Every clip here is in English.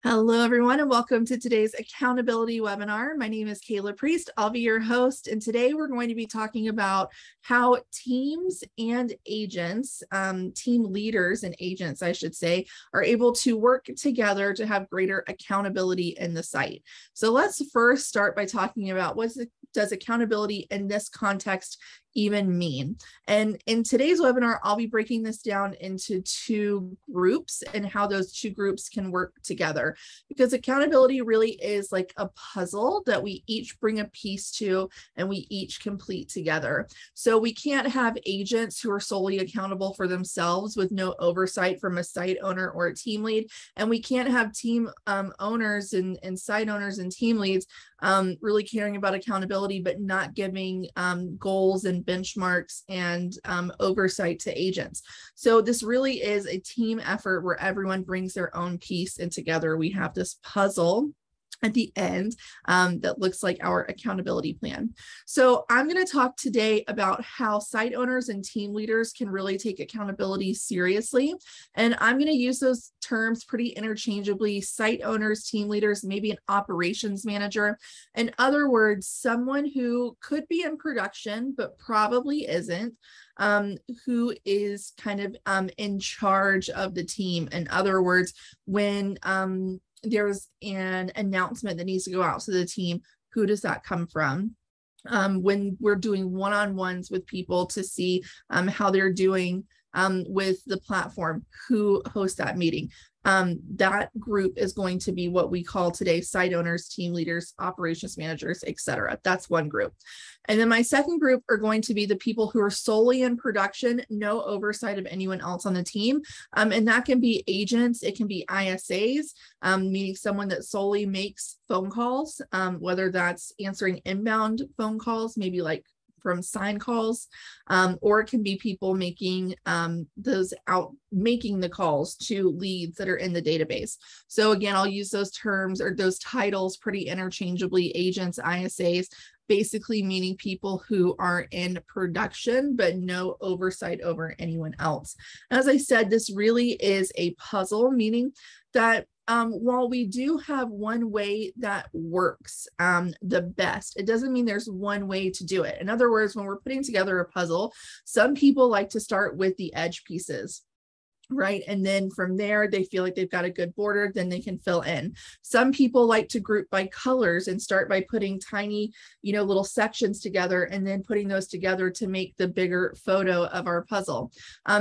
Hello, everyone, and welcome to today's accountability webinar. My name is Kayla Priest. I'll be your host, and today we're going to be talking about how teams and agents, team leaders and agents, I should say, are able to work together to have greater accountability in the site. So let's first start by talking about does accountability in this context even mean? And in today's webinar, I'll be breaking this down into two groups and how those two groups can work together, because accountability really is like a puzzle that we each bring a piece to and we each complete together. So we can't have agents who are solely accountable for themselves with no oversight from a site owner or a team lead. And we can't have team owners and site owners and team leads really caring about accountability, but not giving goals and benchmarks and oversight to agents. So this really is a team effort where everyone brings their own piece, and together we have this puzzle at the end that looks like our accountability plan. So I'm going to talk today about how site owners and team leaders can really take accountability seriously. And I'm going to use those terms pretty interchangeably: site owners, team leaders, maybe an operations manager. In other words, someone who could be in production, but probably isn't, who is kind of in charge of the team. In other words, when there's an announcement that needs to go out to the team, who does that come from? When we're doing one-on-ones with people to see how they're doing with the platform, who hosts that meeting? That group is going to be what we call today site owners, team leaders, operations managers, etc. That's one group. And then my second group are going to be the people who are solely in production, no oversight of anyone else on the team. And that can be agents, it can be ISAs, meaning someone that solely makes phone calls, whether that's answering inbound phone calls, maybe like from sign calls, or it can be people making making the calls to leads that are in the database. So again, I'll use those terms or those titles pretty interchangeably: agents, ISAs, basically meaning people who are in production but no oversight over anyone else. As I said, this really is a puzzle, meaning that while we do have one way that works the best, it doesn't mean there's one way to do it. In other words, when we're putting together a puzzle, some people like to start with the edge pieces, right? And then from there, they feel like they've got a good border, then they can fill in. Some people like to group by colors and start by putting tiny, little sections together and then putting those together to make the bigger photo of our puzzle.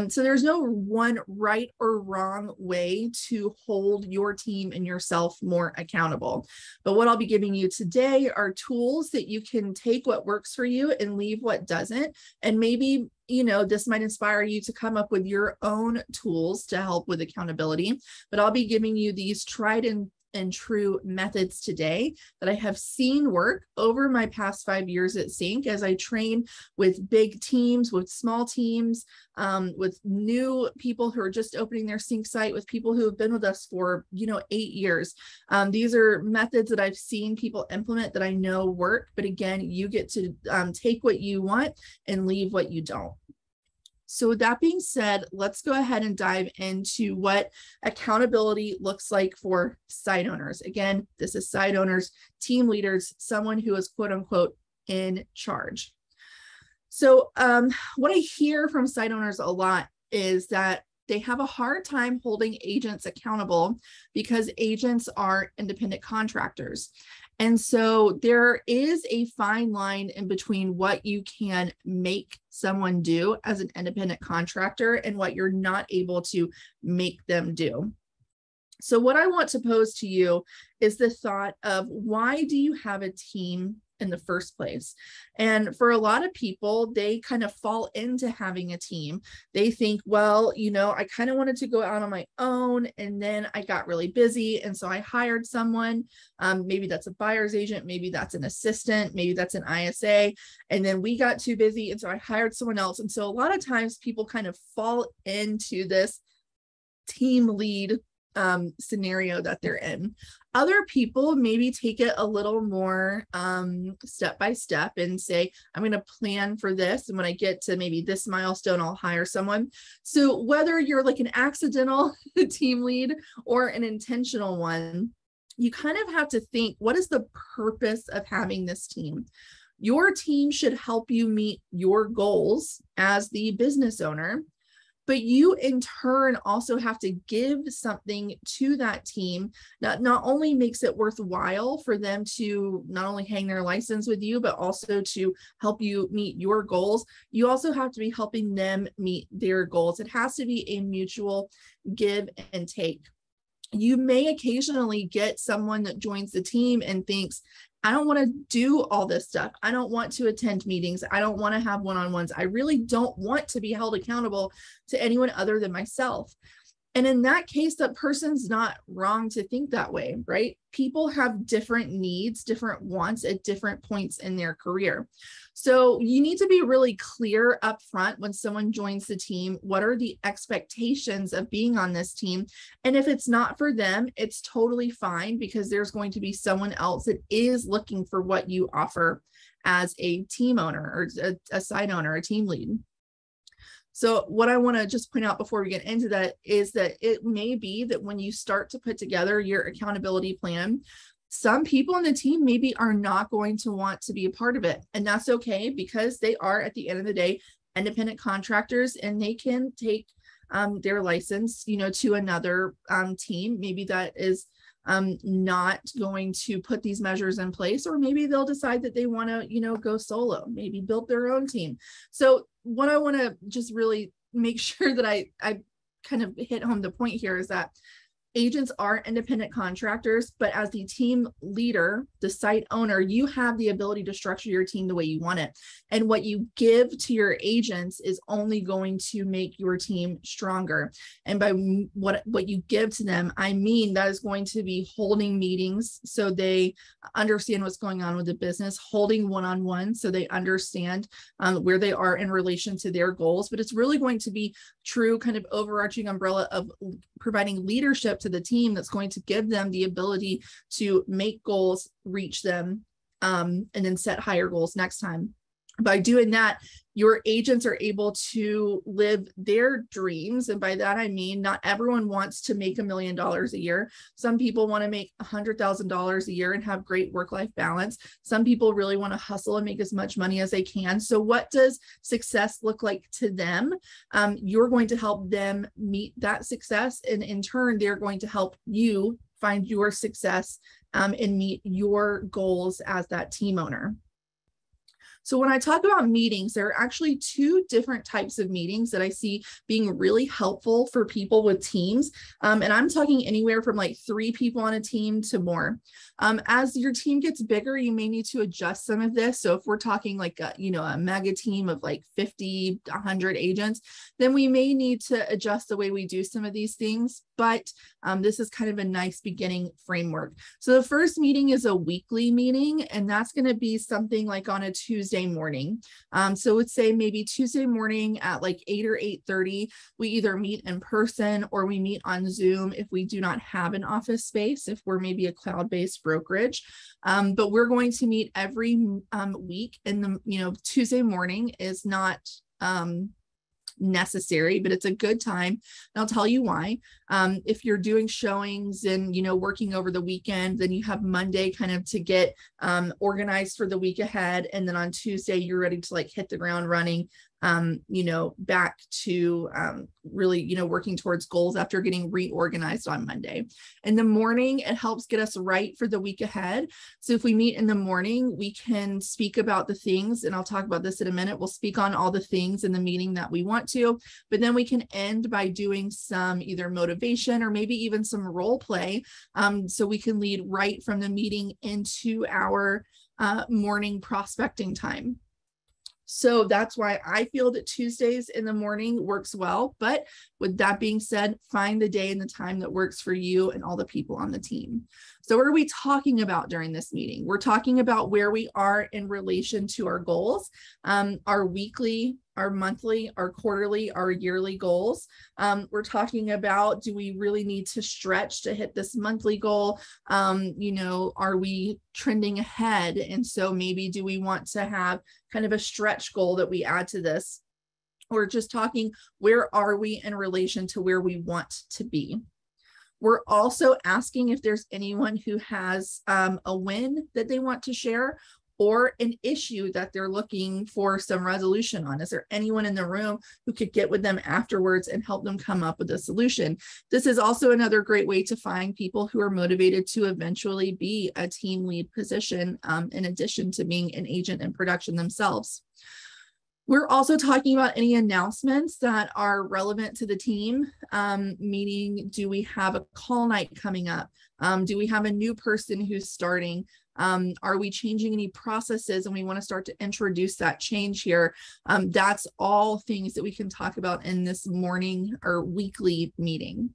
So there's no one right or wrong way to hold your team and yourself more accountable. But what I'll be giving you today are tools that you can take what works for you and leave what doesn't. And maybe this might inspire you to come up with your own tools to help with accountability, but I'll be giving you these tried and true methods today that I have seen work over my past 5 years at CINC as I train with big teams, with small teams, with new people who are just opening their CINC site, with people who have been with us for, 8 years. These are methods that I've seen people implement that I know work, but again, you get to take what you want and leave what you don't. So with that being said, let's go ahead and dive into what accountability looks like for site owners. Again, this is site owners, team leaders, someone who is quote unquote in charge. So what I hear from site owners a lot is that they have a hard time holding agents accountable because agents are independent contractors. And so there is a fine line in between what you can make someone do as an independent contractor and what you're not able to make them do. So what I want to pose to you is the thought of, why do you have a team in the first place? And for a lot of people, they kind of fall into having a team. They think, well, I kind of wanted to go out on my own, and then I got really busy, and so I hired someone. Maybe that's a buyer's agent, maybe that's an assistant, maybe that's an ISA, and then we got too busy, and so I hired someone else. And so a lot of times people kind of fall into this team lead scenario that they're in. Other people maybe take it a little more step by step and say, I'm going to plan for this. And when I get to maybe this milestone, I'll hire someone. So whether you're like an accidental team lead or an intentional one, you kind of have to think, what is the purpose of having this team? Your team should help you meet your goals as the business owner, but you in turn also have to give something to that team that not only makes it worthwhile for them to not only hang their license with you, but also to help you meet your goals. You also have to be helping them meet their goals. It has to be a mutual give and take. You may occasionally get someone that joins the team and thinks, I don't want to do all this stuff. I don't want to attend meetings. I don't want to have one-on-ones. I really don't want to be held accountable to anyone other than myself. And in that case, that person's not wrong to think that way, right? People have different needs, different wants at different points in their career. So you need to be really clear up front when someone joins the team. What are the expectations of being on this team? And if it's not for them, it's totally fine, because there's going to be someone else that is looking for what you offer as a team owner or a site owner, a team lead. So what I want to just point out before we get into that is that it may be that when you start to put together your accountability plan, some people on the team maybe are not going to want to be a part of it. And that's okay, because they are, at the end of the day, independent contractors, and they can take their license, to another team. Maybe that is not going to put these measures in place, or maybe they'll decide that they want to, go solo, maybe build their own team. So what I want to just really make sure that I kind of hit home the point here is that agents are independent contractors, but as the team leader, the site owner, you have the ability to structure your team the way you want it. And what you give to your agents is only going to make your team stronger. And by what you give to them, I mean that is going to be holding meetings so they understand what's going on with the business, holding one-on-one so they understand where they are in relation to their goals. But it's really going to be true kind of overarching umbrella of providing leadership to the team that's going to give them the ability to make goals, reach them, and then set higher goals next time. By doing that, your agents are able to live their dreams. And by that, I mean, not everyone wants to make $1 million a year. Some people want to make $100,000 a year and have great work-life balance. Some people really want to hustle and make as much money as they can. So what does success look like to them? You're going to help them meet that success. And in turn, they're going to help you find your success and meet your goals as that team owner. So when I talk about meetings, there are actually two different types of meetings that I see being really helpful for people with teams. And I'm talking anywhere from like 3 people on a team to more. As your team gets bigger, you may need to adjust some of this. So if we're talking like a mega team of like 50, 100 agents, then we may need to adjust the way we do some of these things. But this is kind of a nice beginning framework. So the first meeting is a weekly meeting, and that's going to be something like on a Tuesday morning. So let's say maybe Tuesday morning at like 8 or 8:30, we either meet in person or we meet on Zoom if we do not have an office space, if we're maybe a cloud-based brokerage. But we're going to meet every week, and the Tuesday morning is not necessary, but it's a good time. And I'll tell you why. If you're doing showings and, working over the weekend, then you have Monday kind of to get organized for the week ahead. And then on Tuesday, you're ready to like hit the ground running, back to really, working towards goals after getting reorganized on Monday. In the morning, it helps get us right for the week ahead. So if we meet in the morning, we can speak about the things, and I'll talk about this in a minute. We'll speak on all the things in the meeting that we want to, but then we can end by doing some either motivation or maybe even some role play. So we can lead right from the meeting into our morning prospecting time. So that's why I feel that Tuesdays in the morning works well. But with that being said, find the day and the time that works for you and all the people on the team. So what are we talking about during this meeting? We're talking about where we are in relation to our goals, our weekly our monthly, our quarterly, our yearly goals. We're talking about, do we really need to stretch to hit this monthly goal? Are we trending ahead? And so maybe do we want to have kind of a stretch goal that we add to this? Or just talking, where are we in relation to where we want to be? We're also asking if there's anyone who has a win that they want to share, or an issue that they're looking for some resolution on. Is there anyone in the room who could get with them afterwards and help them come up with a solution? This is also another great way to find people who are motivated to eventually be a team lead position, in addition to being an agent in production themselves. We're also talking about any announcements that are relevant to the team, meaning, do we have a call night coming up? Do we have a new person who's starting? Are we changing any processes and we want to start to introduce that change here? That's all things that we can talk about in this morning or weekly meeting.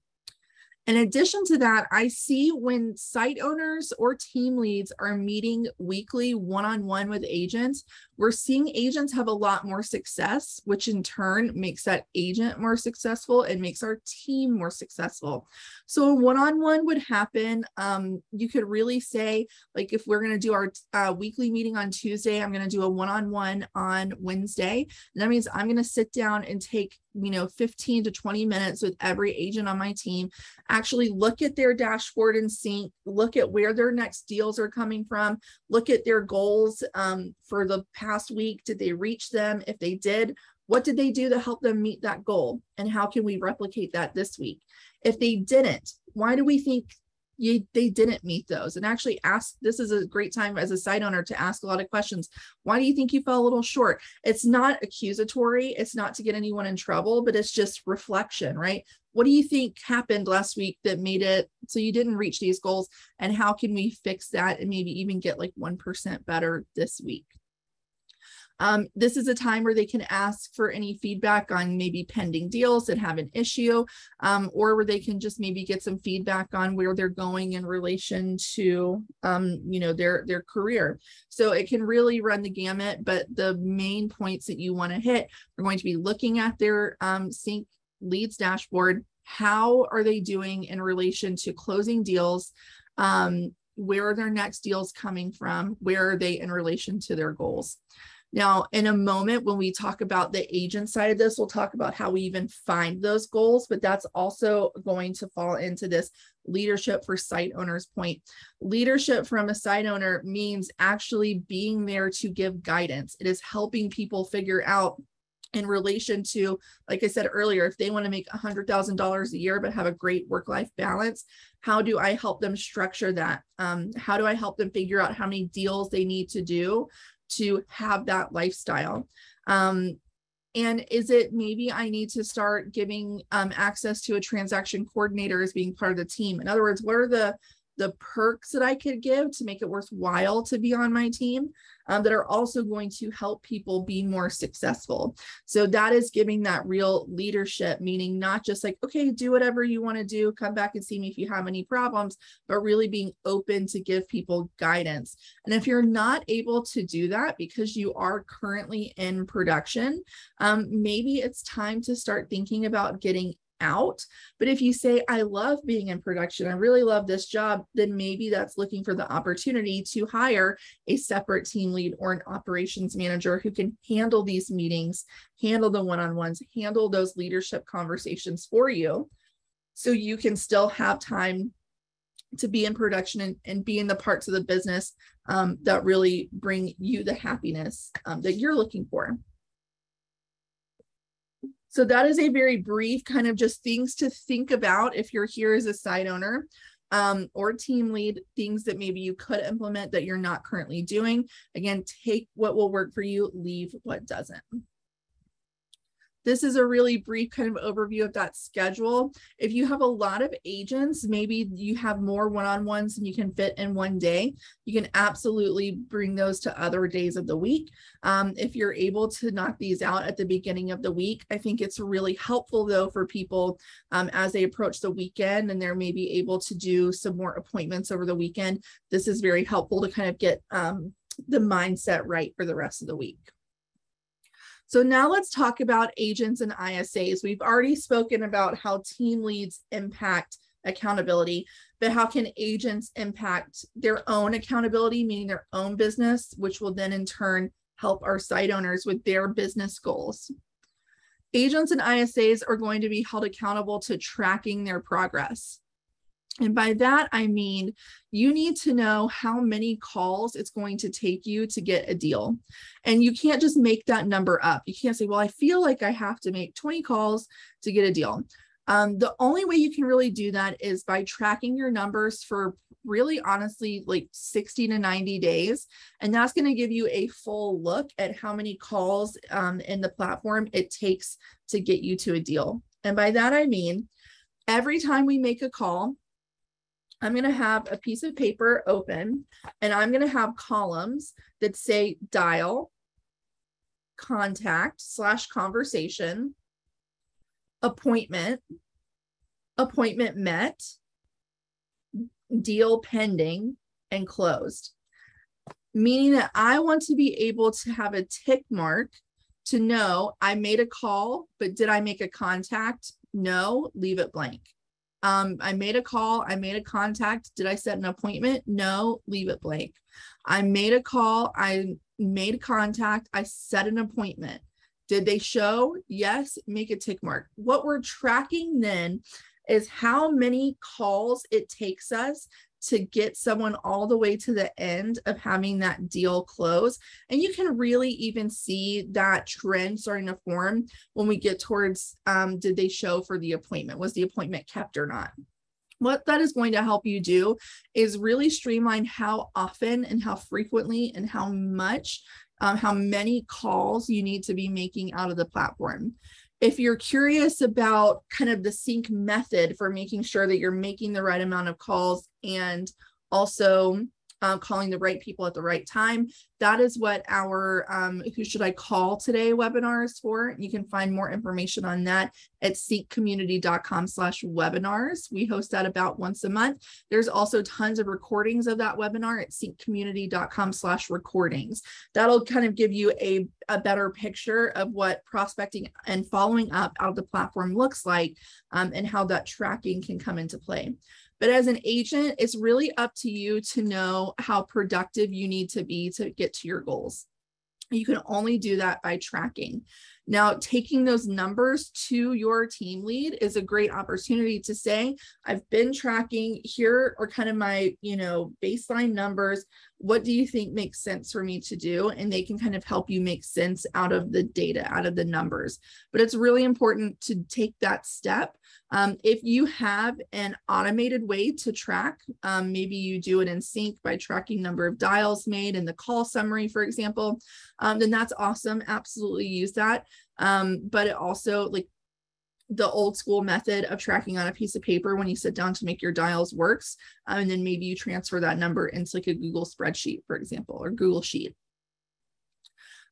In addition to that, I see when site owners or team leads are meeting weekly one-on-one with agents, we're seeing agents have a lot more success, which in turn makes that agent more successful and makes our team more successful. So a one-on-one would happen. You could really say, like, if we're going to do our weekly meeting on Tuesday, I'm going to do a one-on-one on Wednesday. And that means I'm going to sit down and take 15 to 20 minutes with every agent on my team, actually look at their dashboard in CINC, look at where their next deals are coming from, look at their goals for the past week. Did they reach them? If they did, what did they do to help them meet that goal? And how can we replicate that this week? If they didn't, why do we think they didn't meet those? And actually ask, this is a great time as a site owner to ask a lot of questions. Why do you think you fell a little short? It's not accusatory. It's not to get anyone in trouble, but it's just reflection, right? What do you think happened last week that made it so you didn't reach these goals? And how can we fix that and maybe even get like 1% better this week? This is a time where they can ask for any feedback on maybe pending deals that have an issue, or where they can just maybe get some feedback on where they're going in relation to, their career. So it can really run the gamut, but the main points that you want to hit are going to be looking at their CINC leads dashboard. How are they doing in relation to closing deals? Where are their next deals coming from? Where are they in relation to their goals? Now, in a moment, when we talk about the agent side of this, we'll talk about how we even find those goals, but that's also going to fall into this leadership for site owners point. Leadership from a site owner means actually being there to give guidance. It is helping people figure out in relation to, like I said earlier, if they want to make $100,000 a year, but have a great work-life balance, how do I help them structure that? How do I help them figure out how many deals they need to do to have that lifestyle? And is it maybe I need to start giving access to a transaction coordinator as being part of the team? In other words, what are the perks that I could give to make it worthwhile to be on my team that are also going to help people be more successful? So that is giving that real leadership, meaning not just like, okay, do whatever you want to do, come back and see me if you have any problems, but really being open to give people guidance. And if you're not able to do that because you are currently in production, maybe it's time to start thinking about getting out. But if you say, I love being in production, I really love this job, then maybe that's looking for the opportunity to hire a separate team lead or an operations manager who can handle these meetings, handle the one-on-ones, handle those leadership conversations for you, so you can still have time to be in production and be in the parts of the business that really bring you the happiness that you're looking for. So that is a very brief kind of just things to think about if you're here as a site owner or team lead, things that maybe you could implement that you're not currently doing. Again, take what will work for you, leave what doesn't. This is a really brief kind of overview of that schedule. If you have a lot of agents, maybe you have more one-on-ones than you can fit in one day, you can absolutely bring those to other days of the week. If you're able to knock these out at the beginning of the week, I think it's really helpful though for people as they approach the weekend and they're maybe able to do some more appointments over the weekend. This is very helpful to kind of get the mindset right for the rest of the week. So now let's talk about agents and ISAs. We've already spoken about how team leads impact accountability, but how can agents impact their own accountability, meaning their own business, which will then in turn help our site owners with their business goals. Agents and ISAs are going to be held accountable to tracking their progress. And by that, I mean, you need to know how many calls it's going to take you to get a deal. And you can't just make that number up. You can't say, well, I feel like I have to make 20 calls to get a deal. The only way you can really do that is by tracking your numbers for really honestly like 60 to 90 days. And that's going to give you a full look at how many calls in the platform it takes to get you to a deal. And by that, I mean, every time we make a call, I'm going to have a piece of paper open and I'm going to have columns that say dial, contact / conversation, appointment, appointment met, deal pending, and closed. Meaning that I want to be able to have a tick mark to know I made a call, but did I make a contact? No, leave it blank. I made a call, I made a contact. Did I set an appointment? No, leave it blank. I made a call, I made a contact, I set an appointment. Did they show? Yes, make a tick mark. What we're tracking then is how many calls it takes us to get someone all the way to the end of having that deal close. And you can really even see that trend starting to form when we get towards, did they show for the appointment? Was the appointment kept or not? What that is going to help you do is really streamline how often and how frequently and how much, how many calls you need to be making out of the platform. If you're curious about kind of the CINC method for making sure that you're making the right amount of calls and also calling the right people at the right time, that is what our Who Should I Call Today webinar is for. You can find more information on that at cincommunity.com/webinars. We host that about once a month. There's also tons of recordings of that webinar at cincommunity.com/recordings. That'll kind of give you a better picture of what prospecting and following up out of the platform looks like, and how that tracking can come into play. But as an agent, it's really up to you to know how productive you need to be to get to your goals. You can only do that by tracking. Now, taking those numbers to your team lead is a great opportunity to say, I've been tracking, here are kind of my, baseline numbers. What do you think makes sense for me to do? And they can kind of help you make sense out of the data, out of the numbers. But it's really important to take that step. If you have an automated way to track, maybe you do it in CINC by tracking number of dials made in the call summary, for example, then that's awesome. Absolutely use that. But it also, like, the old school method of tracking on a piece of paper when you sit down to make your dials works. And then maybe you transfer that number into like a Google spreadsheet, for example, or Google Sheet.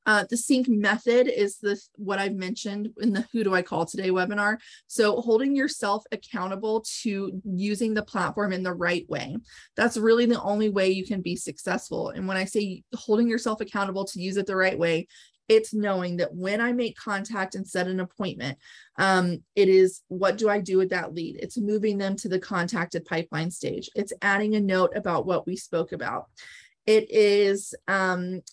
The CINC method is what I've mentioned in the Who Do I Call Today webinar. So holding yourself accountable to using the platform in the right way. That's really the only way you can be successful. And when I say holding yourself accountable to use it the right way, it's knowing that when I make contact and set an appointment, it is, what do I do with that lead? It's moving them to the contacted pipeline stage. It's adding a note about what we spoke about. It is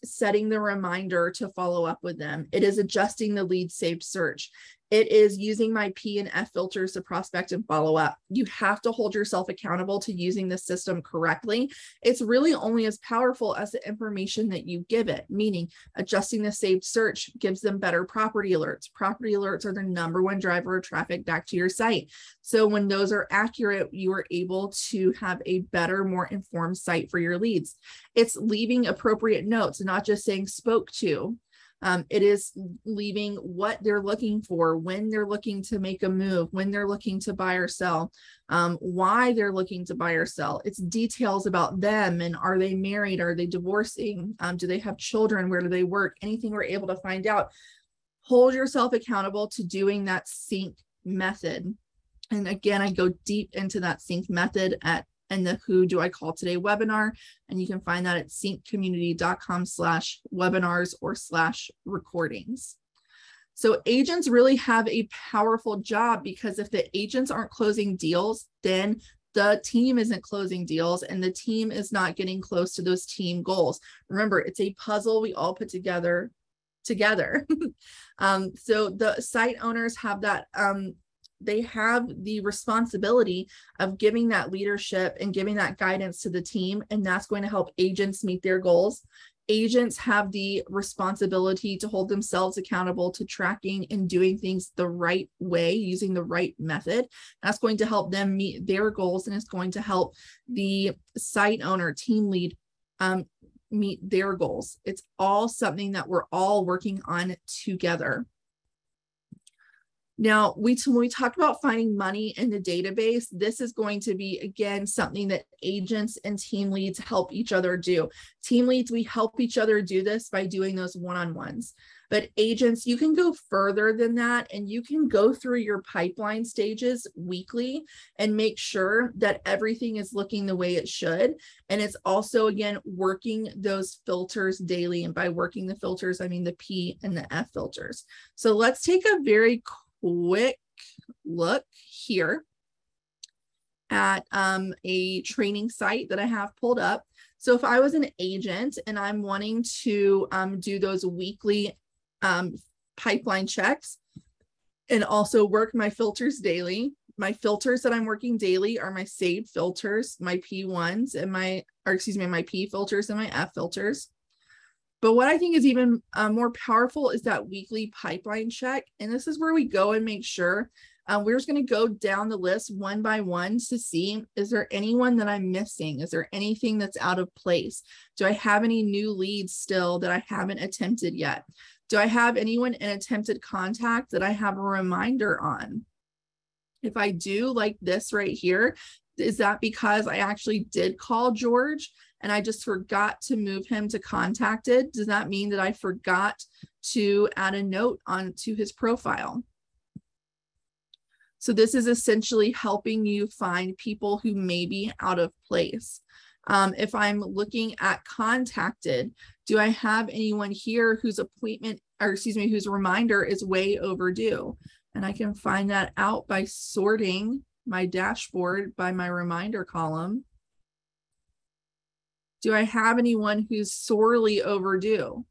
setting the reminder to follow up with them. It is adjusting the lead saved search. It is using my P and F filters to prospect and follow up. You have to hold yourself accountable to using the system correctly. It's really only as powerful as the information that you give it, meaning adjusting the saved search gives them better property alerts. Property alerts are the #1 driver of traffic back to your site. So when those are accurate, you are able to have a better, more informed site for your leads. It's leaving appropriate notes, not just saying spoke to. It is leaving what they're looking for, when they're looking to make a move, when they're looking to buy or sell, why they're looking to buy or sell. It's details about them, and are they married? Are they divorcing? Do they have children? Where do they work? Anything we're able to find out. Hold yourself accountable to doing that CINC method. And again, I go deep into that CINC method in the Who Do I Call Today webinar. And you can find that at cincommunity.com/webinars or /recordings. So agents really have a powerful job, because if the agents aren't closing deals, then the team isn't closing deals and the team is not getting close to those team goals. Remember, it's a puzzle we all put together. So the site owners have that, they have the responsibility of giving that leadership and giving that guidance to the team, and that's going to help agents meet their goals. Agents have the responsibility to hold themselves accountable to tracking and doing things the right way, using the right method. That's going to help them meet their goals, and it's going to help the site owner, team lead, meet their goals. It's all something that we're all working on together. Now, when we talk about finding money in the database, this is going to be, again, something that agents and team leads help each other do. Team leads, we help each other do this by doing those one-on-ones. But agents, you can go further than that, and you can go through your pipeline stages weekly and make sure that everything is looking the way it should. And it's also, again, working those filters daily. And by working the filters, I mean the P and the F filters. So let's take a very quick look here at a training site that I have pulled up. So if I was an agent and I'm wanting to do those weekly pipeline checks and also work my filters daily, my filters that I'm working daily are my saved filters, my P1s and my P filters and my F filters. But what I think is even more powerful is that weekly pipeline check. And this is where we go and make sure we're just going to go down the list one by one to see, is there anyone that I'm missing? Is there anything that's out of place? Do I have any new leads still that I haven't attempted yet? Do I have anyone in attempted contact that I have a reminder on? If I do, like this right here, is that because I actually did call George and I just forgot to move him to contacted? Does that mean that I forgot to add a note onto his profile? So this is essentially helping you find people who may be out of place. If I'm looking at contacted, do I have anyone here whose whose reminder is way overdue? And I can find that out by sorting my dashboard by my reminder column. Do I have anyone who's sorely overdue?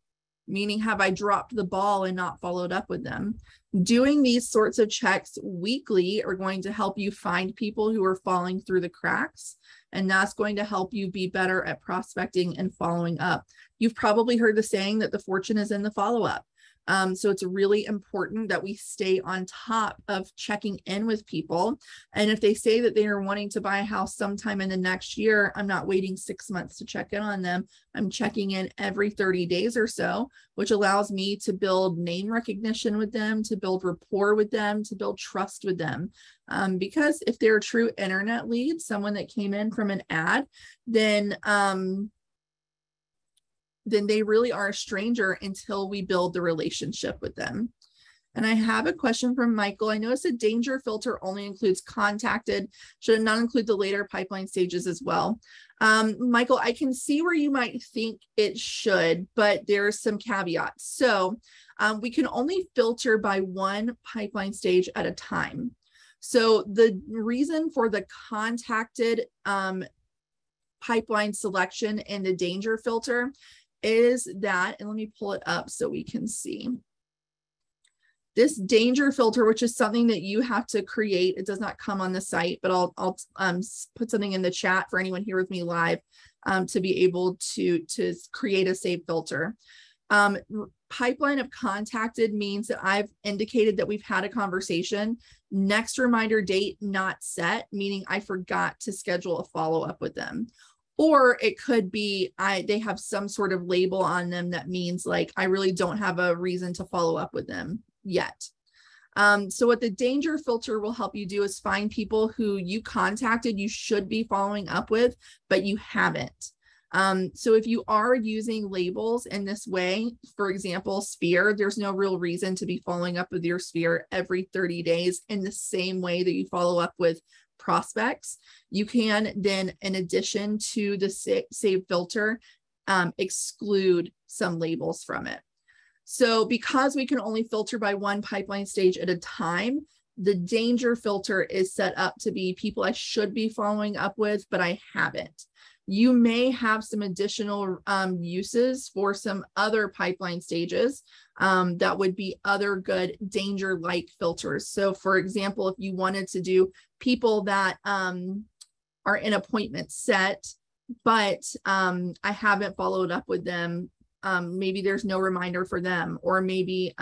Meaning, have I dropped the ball and not followed up with them? Doing these sorts of checks weekly are going to help you find people who are falling through the cracks, and that's going to help you be better at prospecting and following up. You've probably heard the saying that the fortune is in the follow-up. So it's really important that we stay on top of checking in with people. And if they say that they are wanting to buy a house sometime in the next year, I'm not waiting 6 months to check in on them. I'm checking in every 30 days or so, which allows me to build name recognition with them, to build rapport with them, to build trust with them. Because if they're a true internet lead, someone that came in from an ad, then they really are a stranger until we build the relationship with them. And I have a question from Michael. I noticed a danger filter only includes contacted. Should it not include the later pipeline stages as well? Michael, I can see where you might think it should, but there are some caveats. So we can only filter by one pipeline stage at a time. So the reason for the contacted pipeline selection and the danger filter is that, and let me pull it up so we can see. This danger filter, which is something that you have to create, it does not come on the site, but I'll put something in the chat for anyone here with me live to be able to create a saved filter. Pipeline of contacted means that I've indicated that we've had a conversation. Next reminder date not set, meaning I forgot to schedule a follow-up with them. Or it could be they have some sort of label on them that means like I really don't have a reason to follow up with them yet. So what the danger filter will help you do is find people who you contacted, you should be following up with, but you haven't. So if you are using labels in this way, for example, sphere, there's no real reason to be following up with your sphere every 30 days in the same way that you follow up with prospects. You can then, in addition to the save filter, exclude some labels from it. So because we can only filter by one pipeline stage at a time, the danger filter is set up to be people I should be following up with, but I haven't. You may have some additional uses for some other pipeline stages that would be other good danger-like filters. So for example, if you wanted to do people that are in appointment set, but I haven't followed up with them, maybe there's no reminder for them, or maybe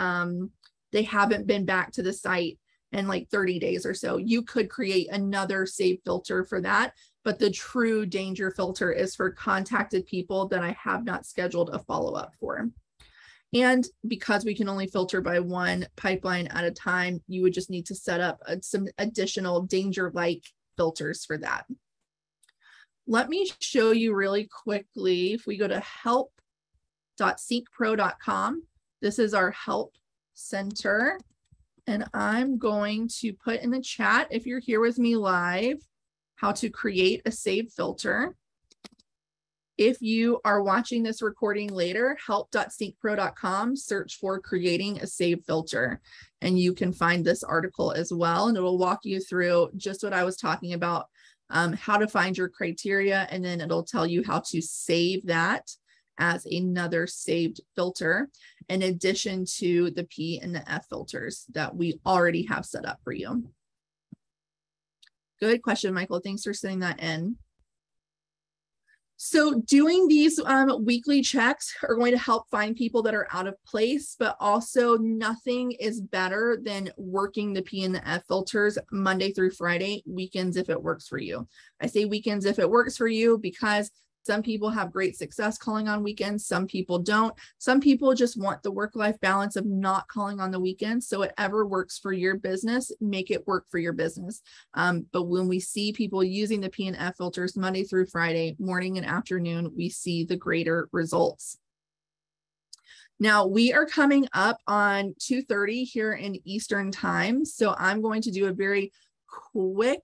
they haven't been back to the site in like 30 days or so, you could create another save filter for that. But the true danger filter is for contacted people that I have not scheduled a follow-up for. And because we can only filter by one pipeline at a time, you would just need to set up some additional danger-like filters for that. Let me show you really quickly. If we go to help.cincpro.com, this is our help center. And I'm going to put in the chat, if you're here with me live, how to create a save filter. If you are watching this recording later, help.cincpro.com, search for creating a save filter. And you can find this article as well. And it will walk you through just what I was talking about, how to find your criteria. And then it'll tell you how to save that as another saved filter, in addition to the P and the F filters that we already have set up for you. Good question, Michael. Thanks for sending that in. So doing these weekly checks are going to help find people that are out of place, but also nothing is better than working the P and the F filters Monday through Friday, weekends if it works for you. I say weekends if it works for you because some people have great success calling on weekends. Some people don't. Some people just want the work-life balance of not calling on the weekends. So whatever works for your business, make it work for your business. But when we see people using the P and F filters Monday through Friday, morning and afternoon, we see the greater results. Now we are coming up on 2:30 here in Eastern time. So I'm going to do a very quick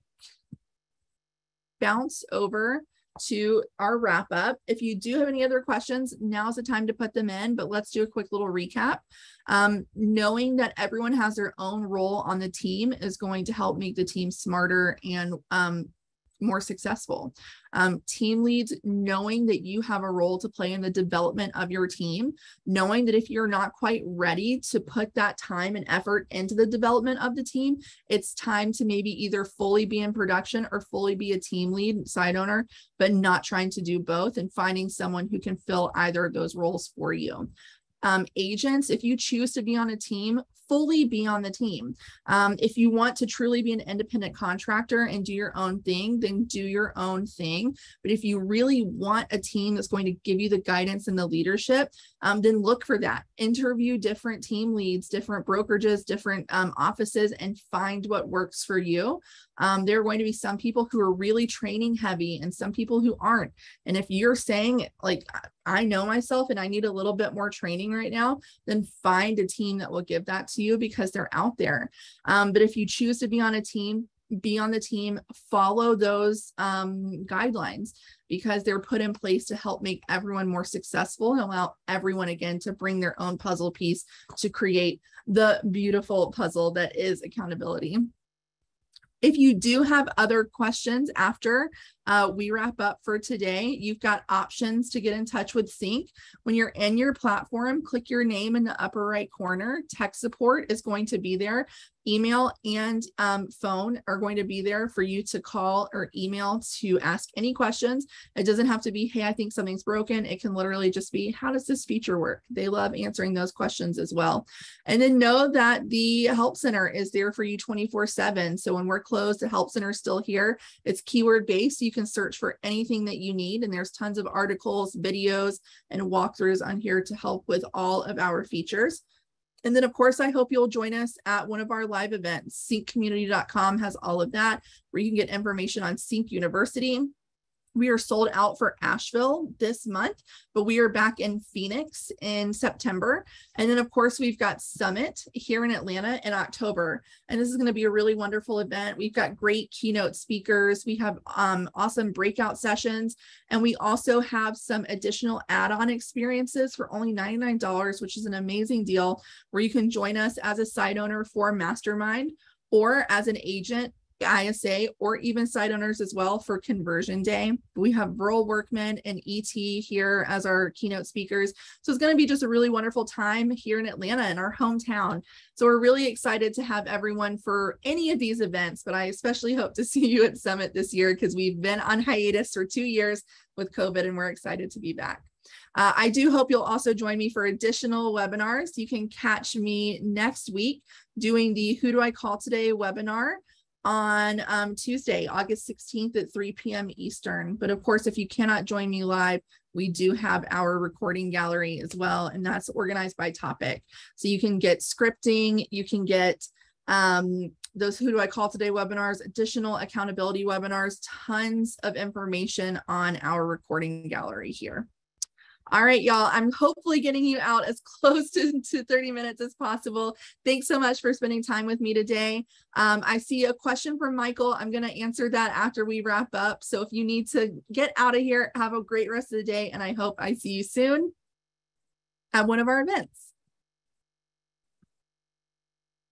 bounce over to our wrap up. If you do have any other questions, now's the time to put them in, but let's do a quick little recap. Knowing that everyone has their own role on the team is going to help make the team smarter and more successful. Team leads, knowing that you have a role to play in the development of your team, knowing that if you're not quite ready to put that time and effort into the development of the team, it's time to maybe either fully be in production or fully be a team lead, side owner, but not trying to do both, and finding someone who can fill either of those roles for you. Agents, if you choose to be on a team, fully be on the team. If you want to truly be an independent contractor and do your own thing, then do your own thing. But if you really want a team that's going to give you the guidance and the leadership, then look for that. Interview different team leads, different brokerages, different offices, and find what works for you. There are going to be some people who are really training heavy and some people who aren't. And if you're saying, like, I know myself and I need a little bit more training right now, then find a team that will give that to you because they're out there. But if you choose to be on a team, be on the team, follow those guidelines because they're put in place to help make everyone more successful and allow everyone, again, to bring their own puzzle piece to create the beautiful puzzle that is accountability. If you do have other questions after we wrap up for today, you've got options to get in touch with CINC. When you're in your platform, click your name in the upper right corner. Tech support is going to be there. Email and phone are going to be there for you to call or email to ask any questions. It doesn't have to be, hey, I think something's broken. It can literally just be, how does this feature work? They love answering those questions as well. And then know that the Help Center is there for you 24/7. So when we're closed, the Help Center is still here. It's keyword based. You can search for anything that you need. And there's tons of articles, videos, and walkthroughs on here to help with all of our features. And then, of course, I hope you'll join us at one of our live events. CINCcommunity.com has all of that, where you can get information on CINC University. We are sold out for Asheville this month, but we are back in Phoenix in September. And then of course, we've got Summit here in Atlanta in October. And this is going to be a really wonderful event. We've got great keynote speakers. We have awesome breakout sessions. And we also have some additional add-on experiences for only $99, which is an amazing deal where you can join us as a site owner for Mastermind or as an agent, ISA, or even site owners as well for Conversion Day. We have Rural Workman and ET here as our keynote speakers. So it's going to be just a really wonderful time here in Atlanta, in our hometown. So we're really excited to have everyone for any of these events, but I especially hope to see you at Summit this year because we've been on hiatus for 2 years with COVID and we're excited to be back. I do hope you'll also join me for additional webinars. You can catch me next week doing the Who Do I Call Today webinar on Tuesday, August 16th at 3 p.m. Eastern. But of course, if you cannot join me live, we do have our recording gallery as well, and that's organized by topic. So you can get scripting, you can get those Who Do I Call Today webinars, additional accountability webinars, tons of information on our recording gallery here. All right, y'all, I'm hopefully getting you out as close to 30 minutes as possible. Thanks so much for spending time with me today. I see a question from Michael. I'm going to answer that after we wrap up. So if you need to get out of here, have a great rest of the day, and I hope I see you soon at one of our events.